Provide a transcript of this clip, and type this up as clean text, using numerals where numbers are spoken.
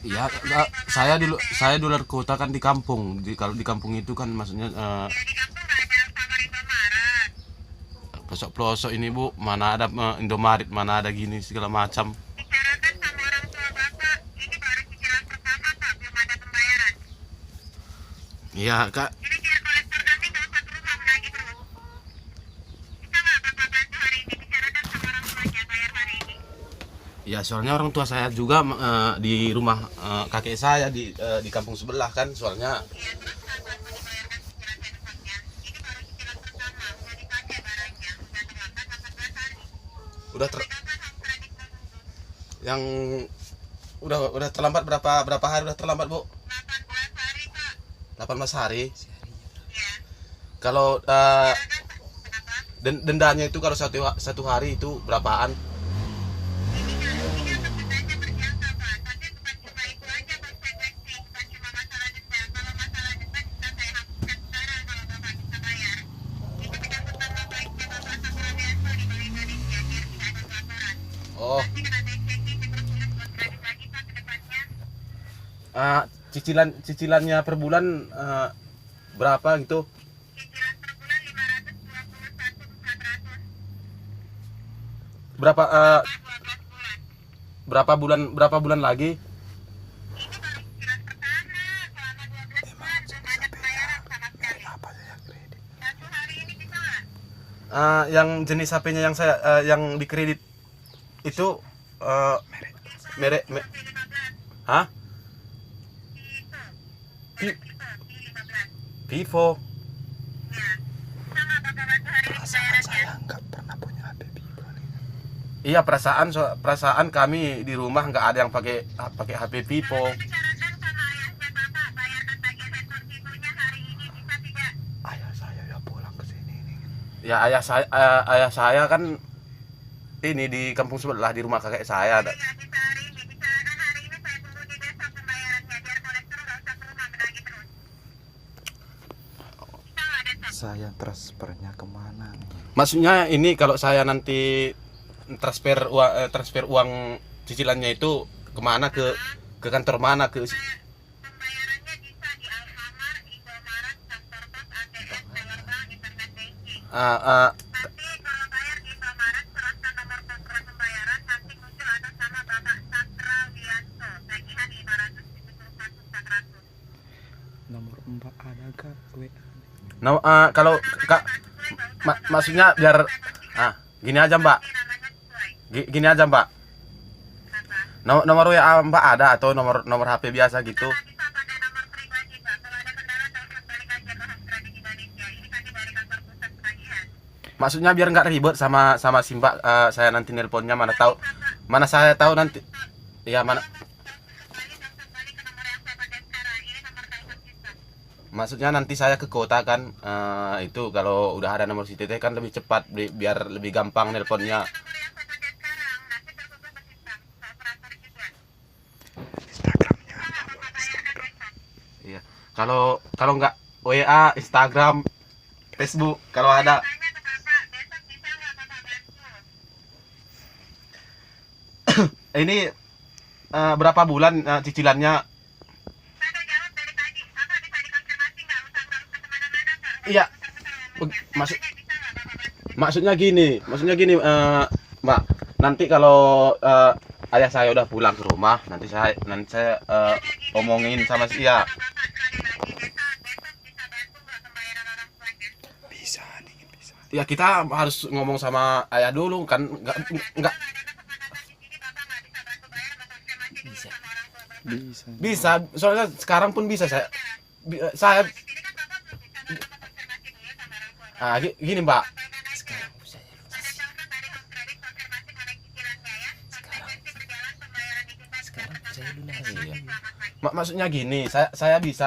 Ya, saya di luar kota kan di kampung. Kalau di kampung itu kan maksudnya Ya di kampung nggak ada Alfamart Indomaret. pelosok-pelosok ini Bu, mana ada Indomaret, mana ada gini segala macam. Bicarakan sama orang tua bapak. Ini baru cicilan pertama pak, belum ada pembayaran. Iya Kak. Ini biar kolektor kami nggak usah terus lagi terus. Bisa nggak bapak bantu hari ini bicarakan sama orang tuanya bayar hari ini? Ya soalnya orang tua saya juga di rumah kakek saya di kampung sebelah kan, soalnya Iya terus kapan mau dibayarkan cicilan handphonenya? Ini baru cicilan pertama, udah dipakai barangnya, udah terlambat 14 hari. udah Sampai kapan home kredit mau nunggu? yang udah terlambat berapa hari udah terlambat Bu? 18 hari pak. 18 hari. Iya. Kalau Kenapa? dendanya itu kalau satu hari itu berapaan? Ini akan dendanya berjangka pak, tapi bukan cuma itu aja konsekuensi, bukan cuma masalah denda. Kalau masalah denda bisa saya hapuskan sekarang kalau bapak bisa bayar. Itu menyangkut nama baiknya bapak Sakradeso di Bank Indonesia biar tidak ada pelaporan. Oh, Nanti kena DCC dipersulit buat kredit lagi pak ke depannya. cicilannya per bulan berapa gitu? Cicilan per bulan 521.400. Berapa 12 bulan. berapa bulan lagi? Ini baru cicilan pertama selama 12 bulan belum ada pembayaran sama sekali. Satu hari ini bisa nggak? Yang jenis HP-nya yang saya yang dikredit itu merek P15. hah? Itu. Vi- P15. Vivo. Ya. Sama bapak bantu hari ini pembayarannya. Nggak pernah punya HP Vivo nih. Iya, perasaan kami di rumah nggak ada yang pakai HP Vivo. Saya bicarakan sama ayahnya bapak bayarkan bagian handphone Vivonya hari ini bisa tidak? Ayah saya udah pulang ke sini nih. Ya ayah saya kan ini di kampung sebelah di rumah kakek saya. Jadi nggak bisa hari ini. Bicarakan hari ini saya tunggu di besok pembayarannya biar kolektor nggak usah ke rumah menagih terus. Bisa nggak besok? Saya transfernya kemana nih? Maksudnya ini kalau saya nanti transfer uang cicilannya itu kemana, ke kantor mana, ke Pembayarannya bisa di Alfamart, Indomaret, Kantor Pos, ATM, Teller Bank, Internet Banking. Nanti kalau bayar di Indomaret, serahkan nomor pembuat pembayaran, nanti muncul atas nama Bapak Sakra Wianto, tagihan 571.400. Nomor Mbak ada gak? WA. Nah, kalau maksudnya biar gini aja Mbak, Namanya sesuai. gini aja Mbak, Kenapa? nomor WA Mbak ada atau nomor HP biasa gitu? Bisa bisa pakai nomor pribadi Pak. Kalau ada kendala telepon balik aja ke Home Credit Indonesia. Ini kami dari kantor pusat penagihan. Maksudnya biar nggak ribet sama si Mbak, saya nanti nelponnya mana saya tahu nanti. Ya mana, Kembali ke nomor yang saya pakai sekarang. Ini nomor telepon kita. maksudnya nanti saya ke kota kan, itu kalau udah ada nomor CTT kan lebih cepat, biar lebih gampang nelponnya. Nomor yang saya pakai sekarang. Nanti terhubung ke sistem. Saya transfer juga. Instagramnya. Bisa nggak Bapak bayarkan besok? Iya. Kalau nggak WA, Instagram, Facebook kalau ada. Tanya ke Bapak. Besok bisa nggak Bapak bantu? Ini berapa bulan cicilannya? Saya udah jawab dari tadi. Bapak bisa dikonfirmasi nggak? Nggak usah kemana-mana Pak. Iya. Saya Maksud- tanya bisa nggak Bapak bantu? Maksudnya gini, Mbak. Nanti kalau ayah saya udah pulang ke rumah, nanti saya omongin sama ya. Bapak sekali lagi besok bisa bantu nggak pembayaran orang tuanya? Bisa nih, bisa. Ya kita harus ngomong sama ayah dulu kan, nggak Ada kesepakatan di sini Bapak nggak bisa bantu bayar konfirmasi dulu sama orang tua Bapak. Bisa. bisa. Soalnya sekarang pun bisa saya Di sini kan Bapak belum bisa Bapak konfirmasi dulu sama orang tua Bapak. gini Mbak. Sampaikan aja. Pada telepon dari Home Credit konfirmasi mengenai cicilannya ya. Konsekuensi berjalan pembayaran digital tidak terlambat. Terima kasih, selamat pagi. Maksudnya gini, saya bisa